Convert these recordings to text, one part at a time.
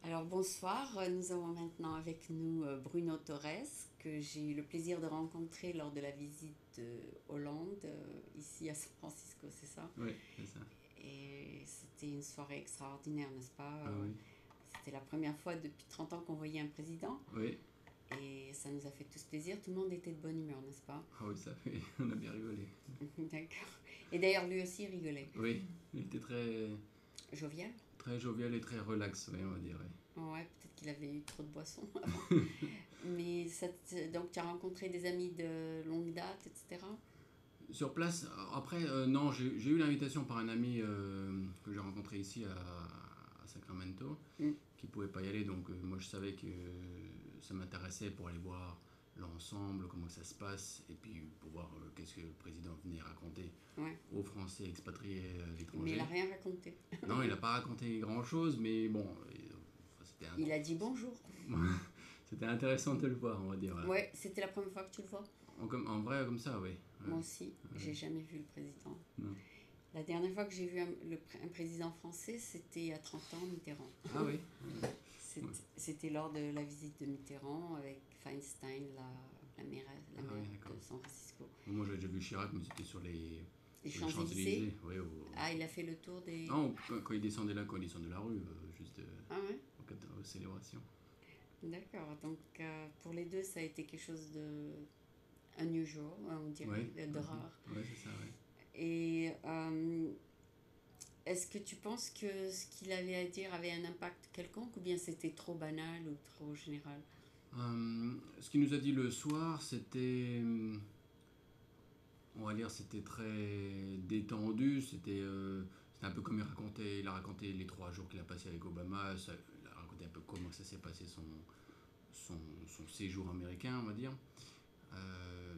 Alors bonsoir, nous avons maintenant avec nous Bruno Torres, que j'ai eu le plaisir de rencontrer lors de la visite de Hollande, ici à San Francisco, c'est ça? Oui, c'est ça. Et c'était une soirée extraordinaire, n'est-ce pas? Ah oui, C'était la première fois depuis 30 ans qu'on voyait un président, oui, et ça nous a fait tous plaisir, tout le monde était de bonne humeur, n'est-ce pas? ah oui, ça fait, on a bien rigolé. D'accord. Et d'ailleurs lui aussi rigolait. Oui, il était très, Jovial? très jovial et très relax, oui, on va dire. Ouais, peut-être qu'il avait eu trop de boissons avant. Mais donc tu as rencontré des amis de longue date, etc. Sur place, après, non, j'ai eu l'invitation par un ami que j'ai rencontré ici à Sacramento, Mm. qui pouvait pas y aller, donc moi je savais que ça m'intéressait pour aller voir l'ensemble, comment ça se passe, et puis pour voir qu'est-ce que le président venait raconter Ouais. aux Français expatriés à Mais il n'a l'étranger. rien raconté. Non, il n'a pas raconté grand-chose, mais bon, c'était Il a dit bonjour. c'était intéressant de le voir, on va dire. Voilà. Ouais, c'était la première fois que tu le vois. En vrai, comme ça, oui. Moi aussi, j'ai Ouais. jamais vu le président. Non. La dernière fois que j'ai vu un président français, c'était il y a 30 ans, Mitterrand. Ah oui. Ouais. C'était lors de la visite de Mitterrand avec Feinstein, la Ah oui, maire d'accord. de San Francisco. Moi, j'avais déjà vu Chirac, mais c'était Les sur les Champs-Élysées. Champs-Élysées. Oui, Ah, il a fait le tour des... non, quand il descendait là, quand il descendait la rue, juste Ah ouais. aux célébrations. D'accord. Donc, pour les deux, ça a été quelque chose de unusual, on dirait, Oui. de rare. Oui, c'est ça, oui. Et est-ce que tu penses que ce qu'il avait à dire avait un impact quelconque ou bien c'était trop banal ou trop général? Ce qu'il nous a dit le soir, c'était, on va dire, c'était très détendu. C'était un peu comme il a raconté les 3 jours qu'il a passé avec Obama. Il a raconté un peu comment ça s'est passé son séjour américain, on va dire. Euh,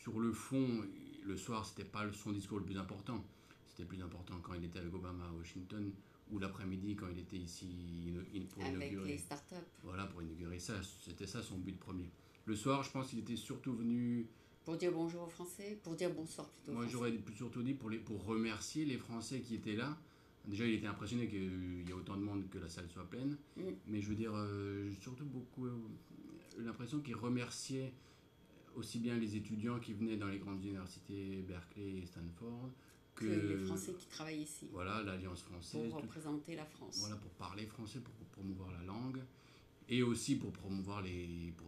sur le fond, le soir, c'était pas son discours le plus important. C'était plus important quand il était avec Obama à Washington ou l'après-midi quand il était ici pour Avec les inaugurer. startups. Voilà, pour inaugurer ça. C'était ça son but premier. Le soir, je pense qu'il était surtout venu. Pour dire bonjour aux Français, pour dire bonsoir plutôt aux Moi, Français. j'aurais surtout dit pour remercier les Français qui étaient là. Déjà, il était impressionné qu'il y a autant de monde que la salle soit pleine. Mm. Mais je veux dire, j'ai surtout beaucoup l'impression qu'il remerciait aussi bien les étudiants qui venaient dans les grandes universités, Berkeley et Stanford, Que les que Français qui travaillent ici, voilà, l'Alliance française, pour représenter la France. voilà, pour parler français, pour promouvoir la langue, et aussi pour pour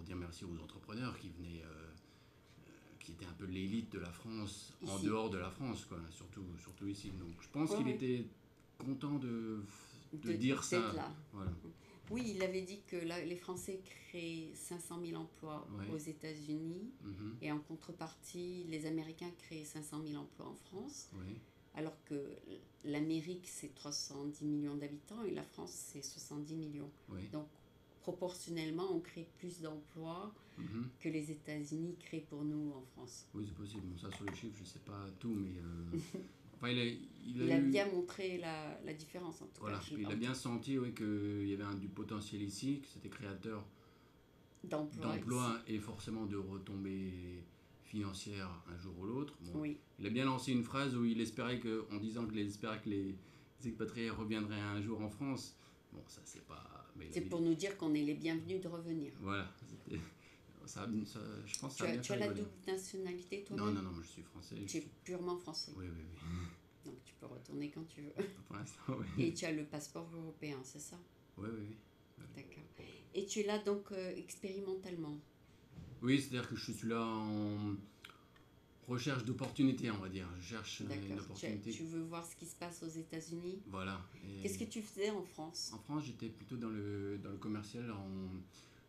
dire merci aux entrepreneurs qui venaient, qui étaient un peu l'élite de la France, en Ici. dehors de la France, quoi, surtout ici. Donc je pense Ouais, qu'il ouais. était content de dire D'être ça. là. Voilà. Oui, il avait dit que les Français créent 500 000 emplois Ouais. aux États-Unis Mhm. et en contrepartie, les Américains créent 500 000 emplois en France, Ouais. alors que l'Amérique, c'est 310 millions d'habitants et la France, c'est 70 millions. Ouais. Donc, proportionnellement, on crée plus d'emplois Mhm. que les États-Unis créent pour nous en France. Oui, c'est possible. Bon, ça, sur les chiffres, je sais pas tout, mais. Enfin, Il a bien montré la différence, en tout Voilà, cas, puis il a bien senti oui, qu'il y avait du potentiel ici, que c'était créateur d'emplois ici. d'emplois et forcément de retombées financières un jour ou l'autre. Bon, Oui, il a bien lancé une phrase où il espérait que, en disant qu'il espérait que les expatriés reviendraient un jour en France. Bon, ça c'est pas. Mais c'est pour nous dire qu'on est les bienvenus de revenir. voilà, je pense que ça a bien Tu fait as la rigoler. double nationalité Non, toi-même? non, non, moi je suis français. Tu es purement français, Oui, oui, oui. donc tu peux retourner quand tu veux. Pour l'instant, oui. Et tu as le passeport européen, c'est ça? Oui, oui, oui. D'accord. Et tu es là donc expérimentalement. Oui, c'est-à-dire que je suis là en recherche d'opportunités, on va dire. Je cherche une D'accord. opportunité. Tu veux voir ce qui se passe aux États-Unis? Voilà. Qu'est-ce que Et tu faisais en France? en France, j'étais plutôt dans le commercial, en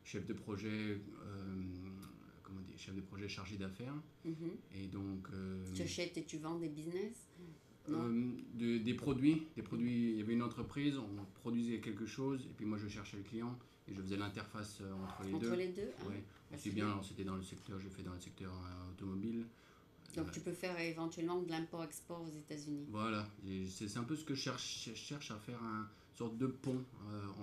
chef de projet, comment dire, chef de projet chargé d'affaires. Mhm. Et donc, Tu achètes et tu vends des business? Non? des produits. Il y avait une entreprise, on produisait quelque chose, et puis moi je cherchais le client, et je faisais l'interface entre les Entre deux. les deux? Ah, Ouais. bah, Aussi c'est bien, bien. alors, c'était dans le secteur, j'ai fait dans le secteur automobile. Donc tu peux faire éventuellement de l'import-export aux États-Unis. Voilà, et c'est un peu ce que je cherche à faire, une sorte de pont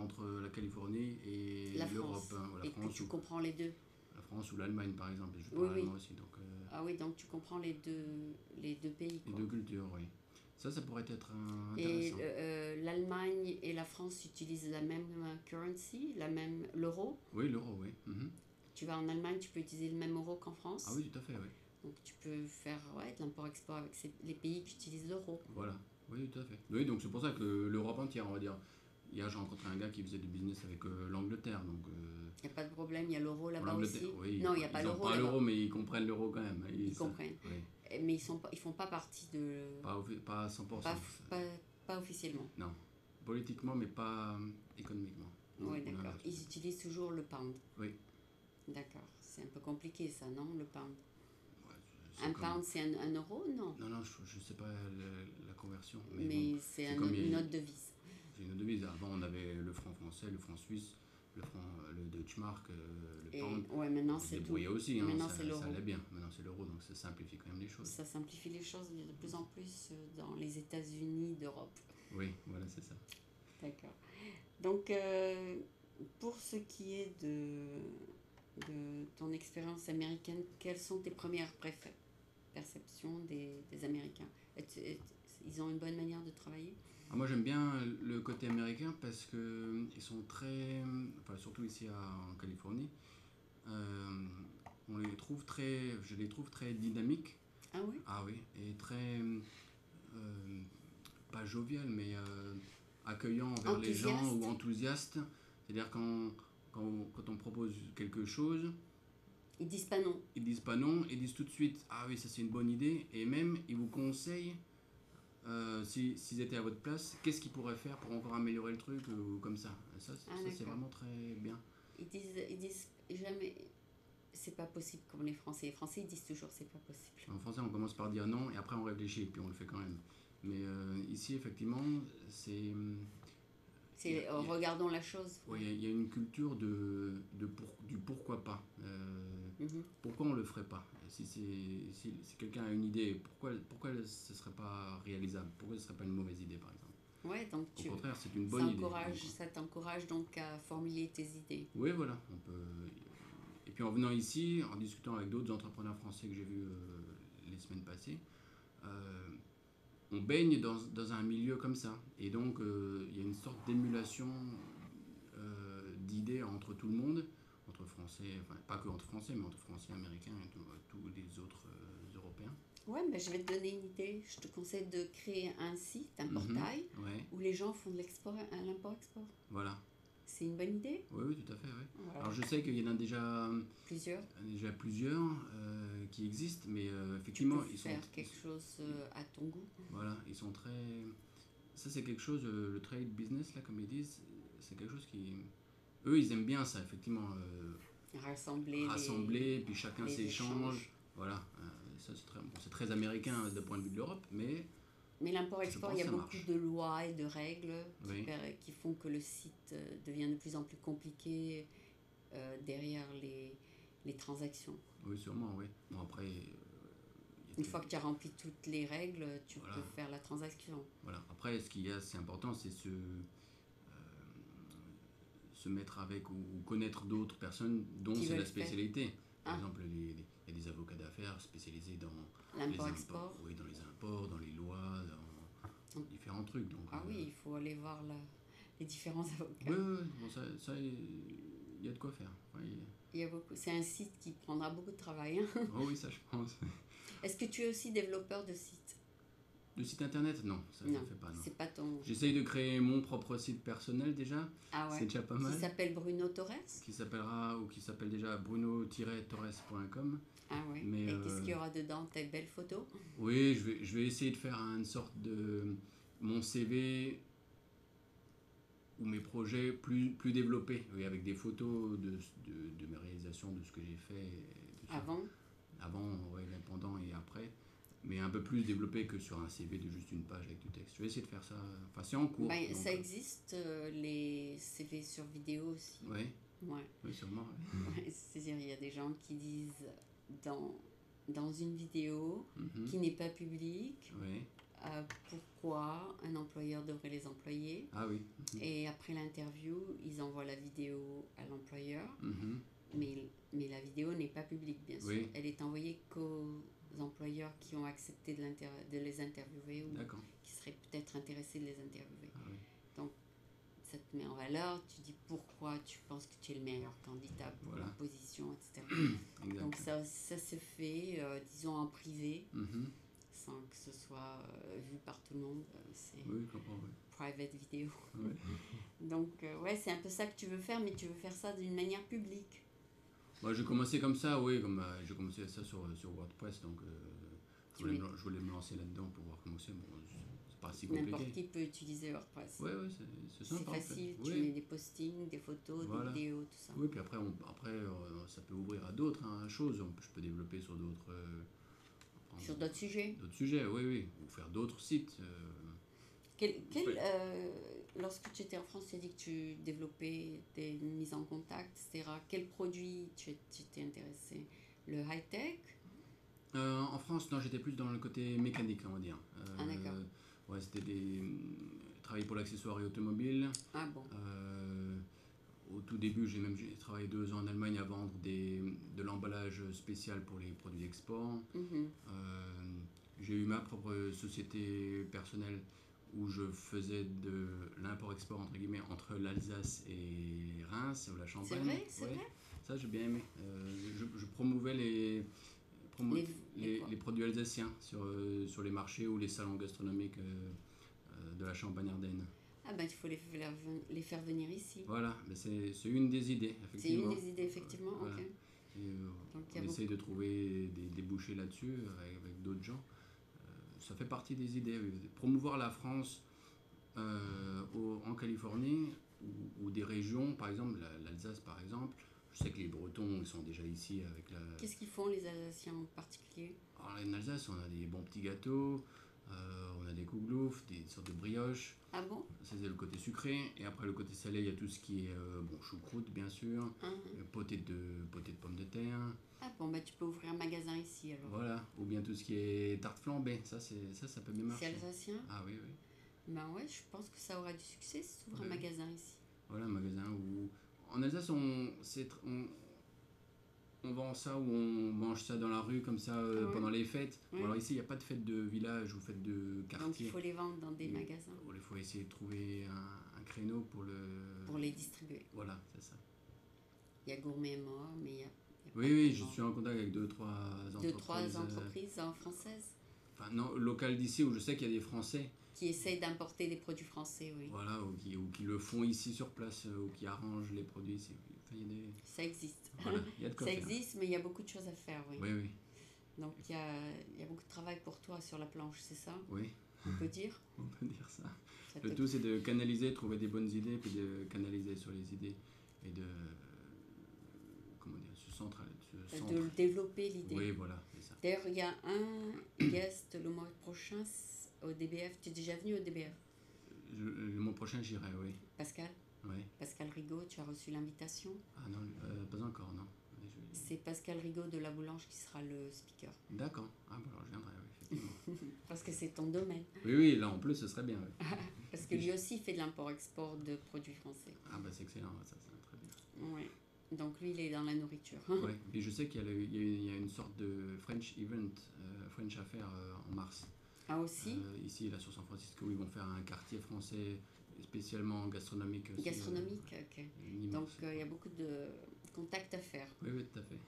entre la Californie et La l'Europe, France. hein, ou Et que tu comprends les deux. La France ou l'Allemagne par exemple, et je Oui, parle oui. allemand aussi, donc Ah oui, donc tu comprends les deux pays, les quoi. deux cultures, oui. Ça pourrait être Et intéressant. l'Allemagne et la France utilisent la même currency, l'euro. Oui, l'euro, oui. Mhm. Tu vas en Allemagne, tu peux utiliser le même euro qu'en Ah France. oui, tout à fait, oui. Donc tu peux faire de l'import-export avec les pays qui utilisent l'euro. Voilà. Oui, tout à fait. Oui, donc c'est pour ça que l'Europe entière, on va dire. Hier, j'ai rencontré un gars qui faisait du business avec l'Angleterre, donc... Il n'y a pas de problème, il y a l'euro pour là-bas l'Angleterre, aussi. oui, Non, il n'y a pas ils n'ont l'euro pas là-bas. l'euro, mais ils comprennent l'euro quand même. Ils comprennent. Oui. Mais ils font pas partie de... Pas à 100%. Pas officiellement. Non. Politiquement, mais pas économiquement. Oui, Non, d'accord. non, Ils utilisent toujours le pound. Oui. D'accord. C'est un peu compliqué ça, non, le pound? Ouais, Un pound, c'est un euro, non? Non, non, je ne sais pas la conversion. Mais Mais bon, c'est comme une autre devise. c'est une devise. Avant, on avait le franc français, le franc suisse, le Deutschmark, le pound. Ouais, maintenant On se c'est tout. débrouillait aussi, hein, Maintenant ça, c'est l'euro. ça allait bien. Maintenant, c'est l'euro, donc ça simplifie quand même les choses. Ça simplifie les choses de plus en plus dans les États-Unis d'Europe. Oui, voilà, c'est ça. D'accord. Donc, pour ce qui est de ton expérience américaine, quelles sont tes premières perceptions des Américains? Ils ont une bonne manière de travailler? Ah, moi, j'aime bien le côté américain parce que ils sont très, enfin, surtout ici en Californie, euh, je les trouve très dynamiques. Ah oui? Ah oui, et très, pas jovial, mais accueillant envers les gens Enthousiaste? ou enthousiaste. C'est-à-dire quand on propose quelque chose, Ils disent pas non. ils disent pas non, ils disent tout de suite ah oui, ça c'est une bonne idée, et même ils vous conseillent, s'ils étaient à votre place, qu'est-ce qu'ils pourraient faire pour encore améliorer le truc ou comme ça. Ça c'est D'accord. vraiment très bien. Ils disent jamais c'est pas possible comme les Français. Les Français ils disent toujours c'est pas possible. En français, on commence par dire non et après on réfléchit et puis on le fait quand même. Mais ici, effectivement, c'est. Regardons la chose. Ouais, il y a une culture du pourquoi pas. Mhm. Pourquoi on le ferait pas? Si quelqu'un a une idée, pourquoi ce serait pas réalisable? Pourquoi ce serait pas une mauvaise idée, par exemple? Ouais, donc Au contraire, c'est une bonne idée. ça t'encourage donc à formuler tes idées. Oui, voilà. On peut. Et puis en venant ici, en discutant avec d'autres entrepreneurs français que j'ai vus les semaines passées, euh, on baigne dans un milieu comme ça. Et donc, il y a une sorte d'émulation d'idées entre tout le monde, entre Français, enfin pas que entre Français, mais entre Français, Américains et tous les autres Européens. Ouais, mais je vais te donner une idée. Je te conseille de créer un site, un portail, Ouais, où les gens font de l'import-export. voilà. C'est une bonne idée? Oui, oui, tout à fait. Ouais. Voilà. Alors je sais qu'il y en a déjà Plusieurs. qui existent, mais Tu effectivement, peux faire quelque chose à ton goût. Voilà, ils sont très. Ça, c'est quelque chose, le trade business, là, comme ils disent, c'est quelque chose qui. Eux, ils aiment bien ça, effectivement. Rassembler, puis chacun les s'échange. échanges. Voilà, ça, c'est très américain d'un point de vue de l'Europe, mais. Mais l'import-export, il y a beaucoup de lois et de règles Oui. qui font que le site devient de plus en plus compliqué derrière les transactions. Oui, sûrement, oui. Bon, après. Une fois que tu as rempli toutes les règles, tu Voilà. peux faire la transaction. Voilà. Après, ce qu'il y a, c'est important, c'est se mettre avec ou connaître d'autres personnes dont Qui c'est la veulent faire. spécialité. Par Ah. exemple, il y a des avocats d'affaires spécialisés dans L'import-export. Oui, dans les imports, dans les lois, dans différents trucs. Donc, Ah oui, il faut aller voir les différents avocats. Oui, bon, ça, il y a de quoi faire. Ouais, Il y a beaucoup. C'est un site qui prendra beaucoup de travail. Hein. Oh oui, ça je pense. Est-ce que tu es aussi développeur de site? De site internet, non, ça je ne fais pas. Non. C'est pas ton. J'essaye de créer mon propre site personnel déjà. Ah ouais. C'est déjà pas mal. Qui s'appelle Bruno Torres? Qui s'appelle déjà bruno-torres.com. Ah ouais. Mais, et qu'est-ce qu'il y aura dedans? Tes belles photos? Oui, je vais essayer de faire une sorte de mon CV ou mes projets plus développés, oui, avec des photos de mes réalisations, de ce que j'ai fait. Avant, ouais, pendant et après. Mais un peu plus développé que sur un CV de juste une page avec du texte. Je vais essayer de faire ça. Enfin, c'est en cours. Ben, ça existe, les CV sur vidéo aussi. Oui. Ouais. Oui, sûrement. Ouais, c'est-à-dire, il y a des gens qui disent dans une vidéo Mhm. qui n'est pas publique Oui. pourquoi un employeur devrait les employer. Ah oui. Mhm. Et après l'interview, ils envoient la vidéo à l'employeur, Mhm. mais la vidéo n'est pas publique, bien sûr. Oui. Elle est envoyée employeurs qui ont accepté de les interviewer ou D'accord. qui seraient peut-être intéressés de les interviewer. Ah oui. Donc, ça te met en valeur, tu dis pourquoi tu penses que tu es le meilleur candidat pour Voilà. la position, etc. Exact. Donc, ça se fait, disons, en privé, Mhm. sans que ce soit vu par tout le monde. C'est Oui, je comprends. Oui. private vidéo. Ouais. Donc, ouais, c'est un peu ça que tu veux faire, mais tu veux faire ça d'une manière publique. Moi, j'ai commencé comme ça, oui, comme j'ai commencé ça sur WordPress, donc je voulais me lancer là-dedans pour voir comment c'est. Bon, c'est pas si N'importe compliqué. qui peut utiliser WordPress. Ouais, ouais, c'est C'est sympa. facile, En tu fait. Oui. mets des postings, des photos, Voilà. des vidéos, tout ça. Oui, puis après, ça peut ouvrir à d'autres choses. Je peux développer sur d'autres. Sur d'autres sujets. D'autres sujets, oui, oui. Ou faire d'autres sites. Lorsque tu étais en France, tu as dit que tu développais des mises en contact, etc. Quel produit tu t'es intéressé? Le high-tech? En France, non, j'étais plus dans le côté mécanique, on va dire. Ah, d'accord. Ouais, c'était travailler pour l'accessoire et automobile. Ah bon. Au tout début, j'ai travaillé 2 ans en Allemagne à vendre de l'emballage spécial pour les produits d'export. Mhm. J'ai eu ma propre société personnelle où je faisais de l'import-export entre guillemets entre l'Alsace et Reims ou la Champagne. C'est Ouais, vrai? ça j'ai bien aimé. Je promouvais les produits alsaciens sur les marchés ou les salons gastronomiques de la Champagne-Ardenne. Ah ben, il faut les faire venir ici. Voilà, mais c'est une des idées, C'est effectivement. une des idées, effectivement. Voilà. Ok. Et, Donc, on essaye de trouver des débouchés là-dessus avec d'autres gens. Ça fait partie des idées. Promouvoir la France en Californie ou des régions, par exemple l'Alsace par exemple. Je sais que les Bretons ils sont déjà ici avec la... Qu'est-ce qu'ils font les Alsaciens en particulier? Alors, en Alsace, on a des bons petits gâteaux, on a des kouglouf, des sortes de brioches. Ah bon? Ça c'est le côté sucré. Et après le côté salé, il y a tout ce qui est choucroute bien sûr, potée de pommes de terre. Ah bon, bah tu peux ouvrir un magasin ici alors. Voilà, ou bien tout ce qui est tarte flambée, ça peut bien marcher. C'est alsacien? Ah oui, oui. Ben ouais, je pense que ça aura du succès si tu ouvres un Oui. magasin ici. Voilà, un magasin où... En Alsace, on vend ça ou on mange ça dans la rue comme ça Ouais. pendant les fêtes. Ouais. Bon, alors ici, il n'y a pas de fête de village ou fête de quartier. Donc il faut les vendre dans des magasins Il faut essayer de trouver un créneau pour les distribuer. Voilà, c'est ça. Il y a Gourmet Mort, mais il y a Oui, je suis en contact avec 2-3 entreprises. 2-3 entreprises françaises Enfin, non, locales d'ici où je sais qu'il y a des Français. qui essayent d'importer des produits français, oui. Voilà, ou qui le font ici sur place, ou qui arrangent les produits ici. Enfin, il y a des... Ça existe. Voilà, il y a de quoi Ça faire. existe, mais il y a beaucoup de choses à faire, oui. Oui, oui. Donc il y a beaucoup de travail pour toi sur la planche, c'est ça? Oui, On peut dire? on peut dire ça. Ça Le te- tout, c'est de canaliser, trouver des bonnes idées, puis de canaliser sur les idées et de. Comment dire, se centrer. de développer l'idée. Oui, voilà, c'est ça. D'ailleurs, il y a un guest le mois prochain au DBF. Tu es déjà venu au DBF? Le mois prochain, j'irai, oui. Pascal? Oui. Pascal Rigaud, tu as reçu l'invitation? Ah non, pas encore, non. Mais C'est Pascal Rigaud de La Boulange qui sera le speaker. D'accord. Ah, bon, alors je viendrai, oui, effectivement. Parce que c'est ton domaine. Oui, là en plus, ce serait bien, oui. Parce que lui aussi fait de l'import-export de produits français. Ah, bah c'est excellent, ça, c'est très bien. Ouais. Donc lui, il est dans la nourriture. Oui, et je sais qu'il y a une sorte de French event, French Affair en mars. Ah aussi? Ici, là, sur San Francisco, ils vont faire un quartier français spécialement gastronomique. Aussi, Gastronomique, ok. immense. Donc il y a beaucoup de contacts à faire. Oui, tout à fait.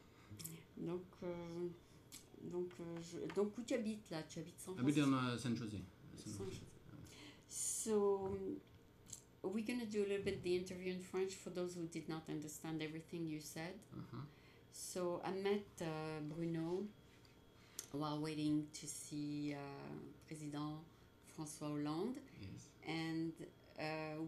Donc où tu habites là? Tu habites San Habiter Francisco? dans San José. So we're gonna do a little bit the interview in French for those who did not understand everything you said. Uh-huh. So I met Bruno while waiting to see President François Hollande, Yes. and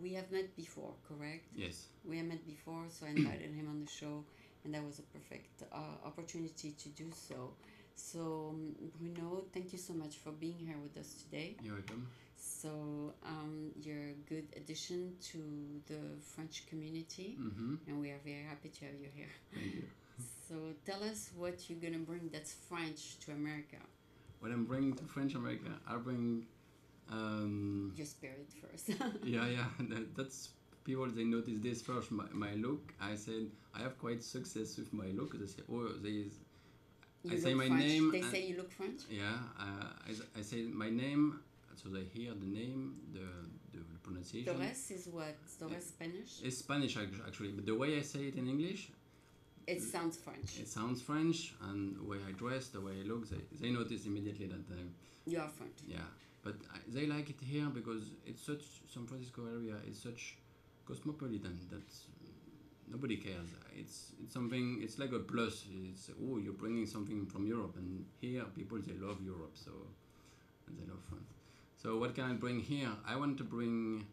we have met before, correct? Yes. We have met before, so I invited him on the show, and that was a perfect opportunity to do so. So Bruno, thank you so much for being here with us today. You're welcome. So you're a good addition to the French community, Mm-hmm. and we are very happy to have you here. Thank you. So tell us what you're gonna bring that's French to America. What I'm bringing to French America, I'll bring. Your spirit first. Yeah. That's people. They notice this first. My look. I said I have quite success with my look. They say, oh, You I say look my French. name. They and- say you look French. Yeah, I say my name, so they hear the name, the pronunciation. Torres is what? Torres Spanish? It's Spanish actually, but the way I say it in English, It sounds French. it sounds French, and the way I dress, the way I look, they notice immediately that You are French. yeah. But they like it here because it's such San Francisco area is such cosmopolitan that nobody cares. It's something. It's like a plus. It's you're bringing something from Europe, and here people they love Europe, so and they love France. So what can I bring here? I want to bring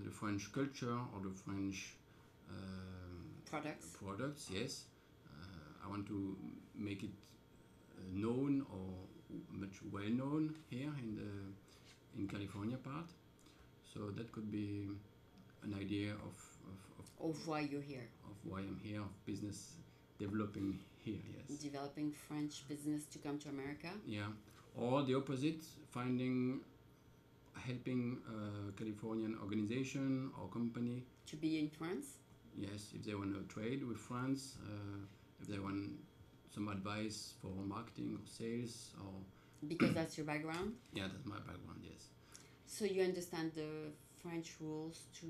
the French culture or the French Products. Yes, I want to make it known or much well known here in California part. So that could be an idea Of why you're here. of why I'm here, of business developing here. Yes. Developing French business to come to America. Yeah. Or the opposite, helping a Californian organization or company. To be in France. Yes, if they want to trade with France, if they want some advice for marketing or sales, or Because that's your background. yeah, that's my background. Yes. So you understand the French rules to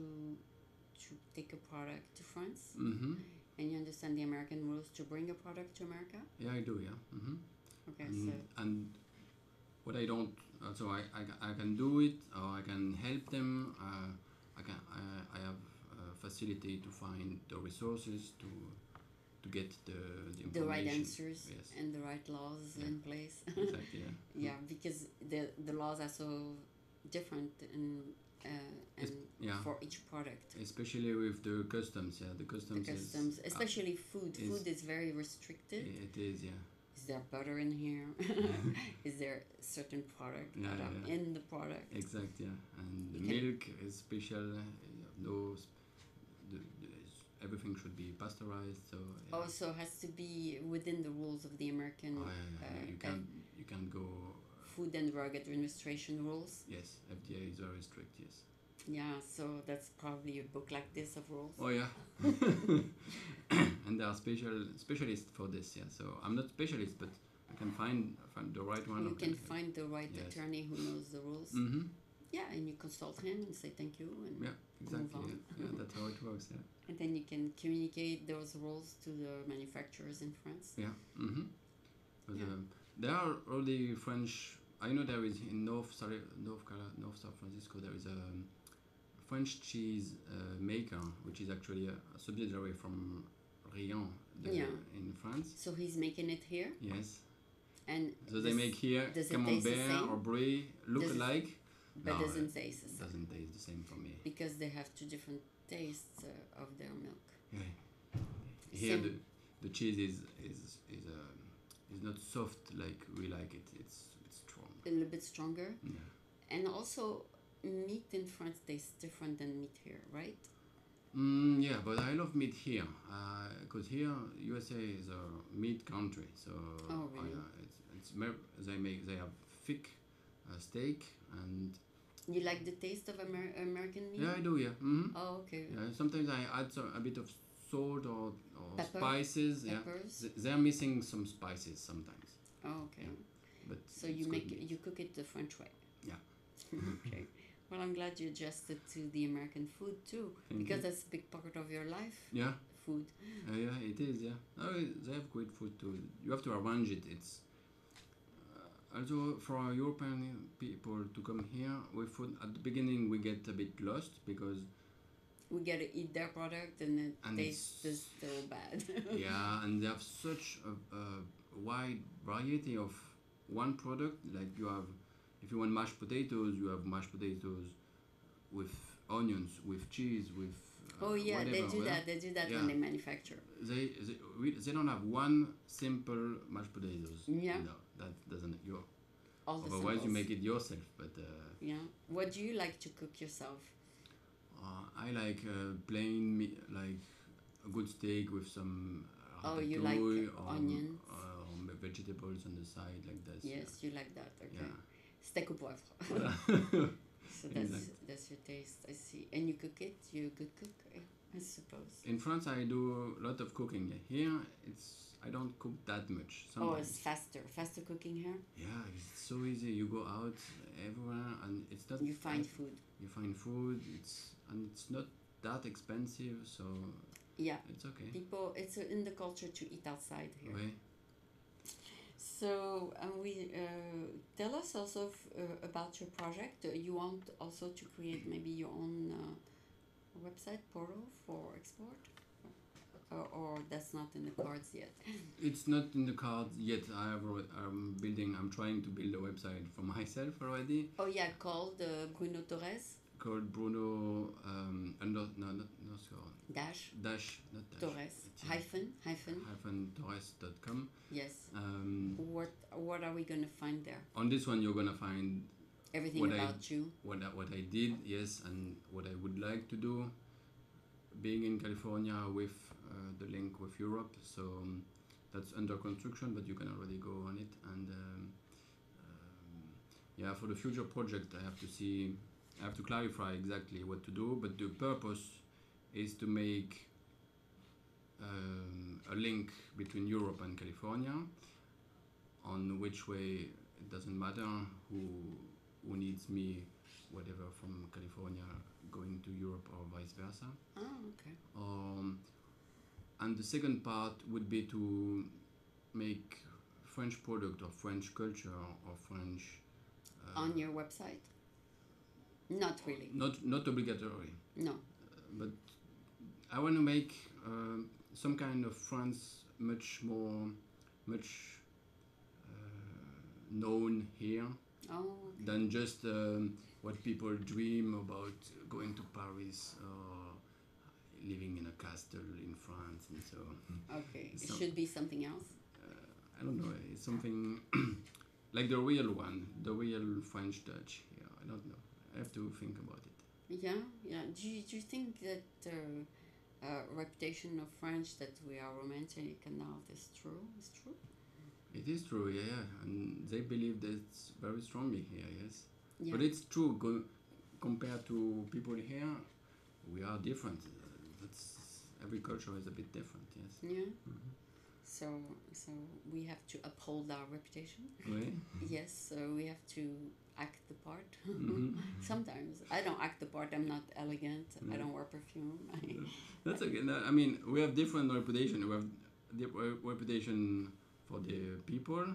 take a product to France, Mm-hmm. and you understand the American rules to bring a product to America. Yeah, I do. Yeah. Mm-hmm. Okay, And what I don't, so I can do it, or I can help them. I have facility to find the resources to get the information. the right answers Yes. and the right laws Yeah. in place. Exactly. Yeah. Yeah, because the laws are so different and Yeah. for each product. Especially with the customs. Yeah, the The customs. customs, especially food. is- Food is very restricted. It is. Yeah. Is there butter in here? Is there certain product Yeah, that are yeah. in the product? Exact. Yeah. And the You can- milk is special. Everything should be pasteurized. So. Yeah. Also has to be within the rules of the American You can't go. Food and Drug Administration rules. Yes, FDA is very strict. Yes. Yeah, so that's probably a book like this of rules. Oh yeah. And there are specialists for this. Yeah. So I'm not specialist, but I can find the right one. You can find the right Yes. attorney who knows the rules. Mm-hmm. Yeah, and you consult him and say thank you, and Yeah. Exactly. on. Yeah. That's how it works. Yeah. and then you can communicate those rules to the manufacturers in France. Yeah. Mm-hmm. But, Yeah. there are already French. I know there is in North San Francisco there is a French cheese maker, which is actually a subsidiary from Rion Yeah. in France. So he's making it here, Yes. and So they make here does it taste the Camembert same? or Brie look Does it- alike. but No, doesn't it taste the same doesn't taste the same for me. because they have two different tastes of their milk. Yeah. Here Same. the cheese is not soft like we like it. It's strong. A little bit stronger, Yeah. and also meat in France tastes different than meat here, right? Yeah, but I love meat here because here USA is a meat country. So Oh, really? they have thick steak and You like the taste of American meat? yeah, I do. Yeah. Mm-hmm. Oh, okay. Yeah, sometimes I add a bit of salt or Pepper? spices. Yeah, Peppers? they're missing some spices sometimes. Oh, okay. Yeah. But So it's you good meat. you cook it the French way. Yeah. Okay. Well, I'm glad you adjusted to the American food too, Thank because you. that's a big part of your life. Yeah. Food. Yeah, it is. Yeah, they have great food too. You have to arrange it. It's also for European people to come here with food. At the beginning, we get a bit lost because We get to eat their product, and it And tastes it's- still bad. yeah, and they have such a wide variety of one product. Like you have, if you want mashed potatoes, you have mashed potatoes with onions, with cheese, with Oh yeah, they whatever, do yeah? that. They do that Yeah. when they manufacture. They don't have one simple mashed potatoes. Yeah. No, that doesn't. All the Otherwise, you samples. make it yourself. But Yeah. What do you like to cook yourself? I like plain meat, like a good steak with some Oh, you like ratatouille onions? or vegetables on the side like this. Yes, you like that. Okay. Yeah. Steak au poivre. Yeah. So that's Exact. that's your taste. I see. And you cook it. You're a good cook, I suppose. In France, I do a lot of cooking. Here, it's I don't cook that much. Oh, it's Sometimes. faster cooking here. Yeah, it's so easy. You go out everywhere, and it's not. You find food. You find food. It's not that expensive, so Yeah, it's okay. people. It's in the culture to eat outside here. Ouais. So, we tell us also about your project. You want also to create maybe your own website portal for export, or that's not in the cards yet. It's not in the cards yet. I'm trying to build a website for myself already. Oh yeah, called Bruno Torres Called Bruno dash dash not dash Torres it's, hyphen Torres.com. yes. Um, What are we gonna find there? on this one, you're gonna find Everything what about you. what I did, yes, and what I would like to do. Being in California with the link with Europe, so that's under construction, but you can already go on it. And yeah, for the future project, I have to clarify exactly what to do. But the purpose is to make a link between Europe and California, on which way it doesn't matter who needs me, whatever, from California going to Europe or vice versa. Oh, okay. And the second part would be to make French product or French culture or French On your website? Not really. not obligatory, No. but I want to make some kind of France much known here Oh, okay. than just what people dream about, going to Paris or living in a castle in France, and so Okay. It So- should be something else. I don't know. It's something like the real one, the real French Dutch. Yeah, I don't know. I have to think about it. Yeah, yeah. Do you think that reputation of French that we are romantic and all is true? Is true? It is true, yeah, and they believe that very strongly here, yes. Yeah. But it's true. Compared to people here, we are different. That's every culture is a bit different, yes. Yeah. Mhm. So we have to uphold our reputation. Oui. Yes. So we have to act the part. Mhm. Sometimes I don't act the part. I'm not elegant. I Yeah. don't wear perfume. That's okay. No, I mean, we have different reputation. We have reputation for the people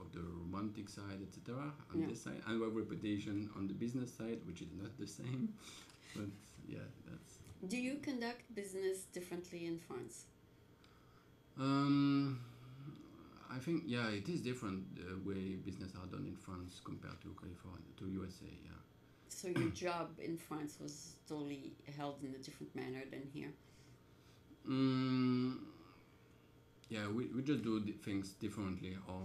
of the romantic side, etc. On Yeah. this side, and we have reputation on the business side, which is not the same. But yeah, that's. Do you conduct business differently in France? I think it is different the way business are done in France compared to California, to USA. Yeah. So your job in France was totally held in a different manner than here. Yeah, we just do things differently, or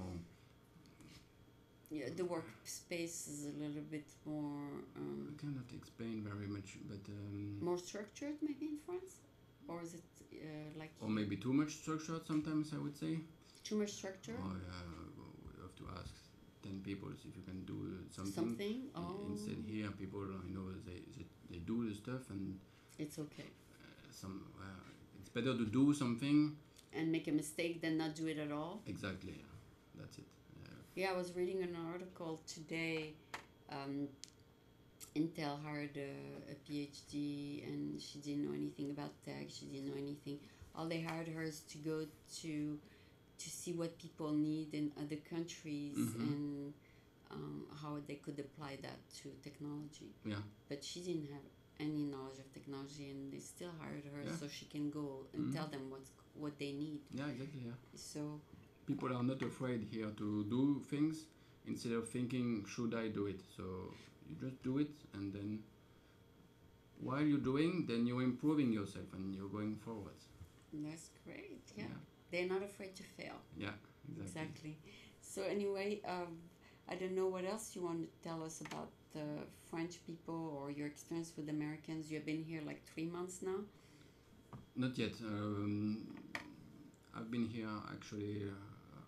Yeah, the workspace is a little bit more I cannot explain very much, but more structured maybe in France, or is it like or maybe too much structured sometimes, I would say. too much structure? Or you have to ask 10 people if you can do something. Something? Oh, Instead here, people they do the stuff, and it's okay. it's better to do something. And make a mistake than not do it at all. Exactly. Yeah. That's it. Yeah, I was reading an article today. Intel hired a PhD, and she didn't know anything about tech. She didn't know anything. All they hired her is to go to see what people need in other countries and how they could apply that to technology. Yeah. But she didn't have any knowledge of technology, and they still hired her Yeah. so she can go and tell them what they need. Yeah. Exactly. Yeah. So People are not afraid here to do things instead of thinking, should I do it? So you just do it, and then while you're doing, then you're improving yourself and you're going forward. that's great. Yeah. They're not afraid to fail. Yeah, Exactly. So anyway, I don't know what else you want to tell us about the French people or your experience with Americans. You've been here like 3 months now. Not yet. I've been here actually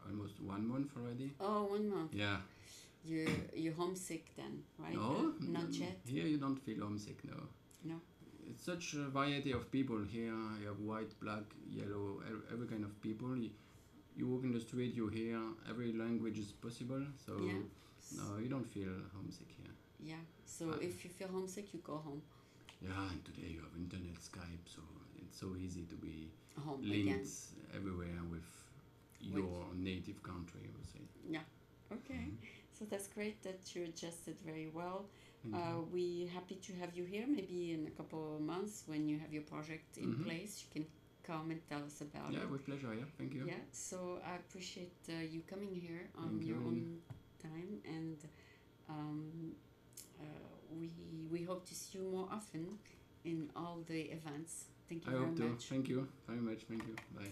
almost 1 month already. Oh, 1 month. Yeah. You're homesick then, right? No, Not yet. Here you don't feel homesick, no. No. It's such a variety of people here. You have white, black, yellow, every kind of people. you walk in the street, you hear every language is possible, so Yeah. no, you don't feel homesick here. Yeah. So if you feel homesick, you go home. Yeah, and today you have internet, Skype, so it's so easy to be Home linked again. everywhere with your native country, I would say. Yeah. Okay. So that's great that you adjusted very well. Thank you. We happy to have you here. Maybe in a couple of months when you have your project in place, you can come and tell us about Yeah, it. with pleasure. Yeah, thank you. Yeah. So I appreciate you coming here on Thank your you. own time, and we hope to see you more often in all the events. Thank you I very hope to. much. Thank you very much. Thank you. Bye.